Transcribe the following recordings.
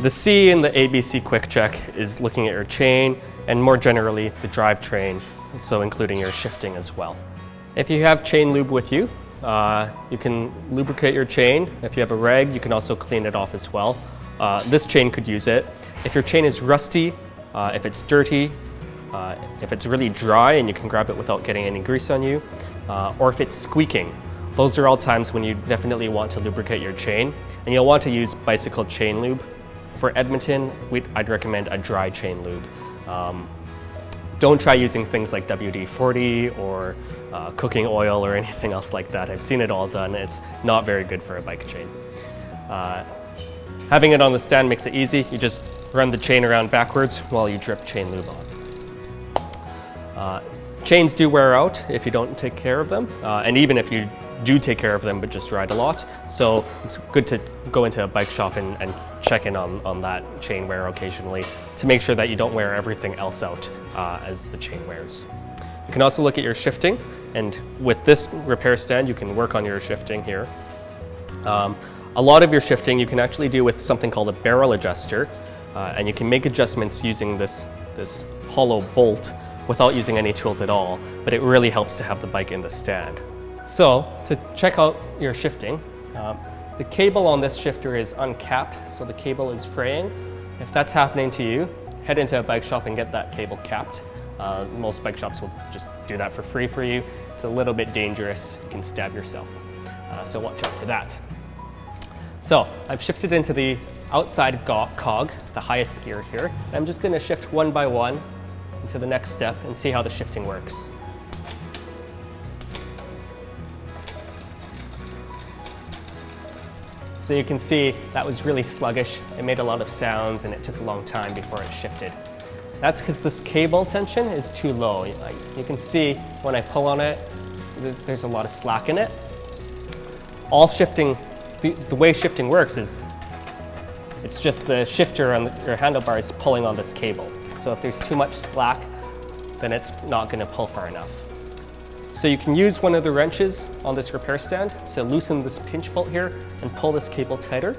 The C in the ABC Quick Check is looking at your chain and more generally the drivetrain, so including your shifting as well. If you have chain lube with you, you can lubricate your chain. If you have a rag, you can also clean it off as well. This chain could use it. If your chain is rusty, if it's dirty, if it's really dry and you can grab it without getting any grease on you, or if it's squeaking, those are all times when you definitely want to lubricate your chain, and you'll want to use bicycle chain lube. For Edmonton, I'd recommend a dry chain lube. Don't try using things like WD-40 or cooking oil or anything else like that. I've seen it all done. It's not very good for a bike chain. Having it on the stand makes it easy. You just run the chain around backwards while you drip chain lube on. Chains do wear out if you don't take care of them, and even if you do take care of them but just ride a lot. So it's good to go into a bike shop and check in on that chain wear occasionally to make sure that you don't wear everything else out as the chain wears. You can also look at your shifting, and with this repair stand you can work on your shifting here. A lot of your shifting you can actually do with something called a barrel adjuster, and you can make adjustments using this hollow bolt without using any tools at all, but it really helps to have the bike in the stand. So to check out your shifting, the cable on this shifter is uncapped, so the cable is fraying. If that's happening to you, head into a bike shop and get that cable capped. Most bike shops will just do that for free for you. It's a little bit dangerous, you can stab yourself, so watch out for that. So I've shifted into the outside cog, the highest gear here. I'm just going to shift one by one into the next step and see how the shifting works. So you can see that was really sluggish. It made a lot of sounds and it took a long time before it shifted. That's because this cable tension is too low. You can see when I pull on it, there's a lot of slack in it. All shifting, the way shifting works is it's just the shifter on your handlebars pulling on this cable. So if there's too much slack, then it's not going to pull far enough. So you can use one of the wrenches on this repair stand to loosen this pinch bolt here and pull this cable tighter.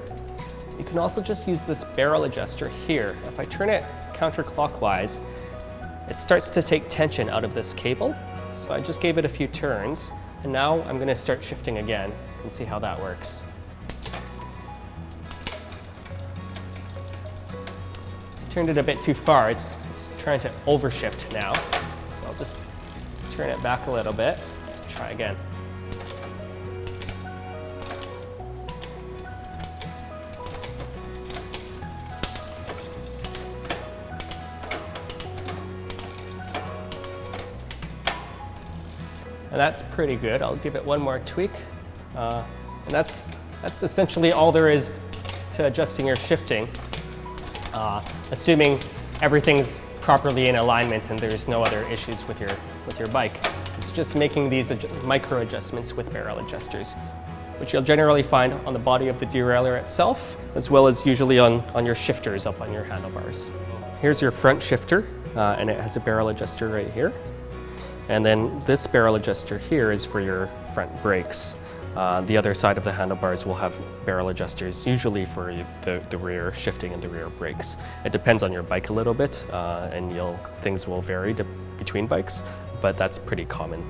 You can also just use this barrel adjuster here. If I turn it counterclockwise, it starts to take tension out of this cable. So I just gave it a few turns, and now I'm going to start shifting again and see how that works. I turned it a bit too far. It's trying to overshift now. So I'll just turn it back a little bit. Try again. And that's pretty good. I'll give it one more tweak. And that's essentially all there is to adjusting your shifting. Assuming everything's properly in alignment and there's no other issues with your bike. It's just making these micro adjustments with barrel adjusters, which you'll generally find on the body of the derailleur itself, as well as usually on your shifters up on your handlebars. Here's your front shifter, and it has a barrel adjuster right here. And then this barrel adjuster here is for your front brakes. The other side of the handlebars will have barrel adjusters, usually for the rear shifting and the rear brakes. It depends on your bike a little bit, and things will vary between bikes, but that's pretty common.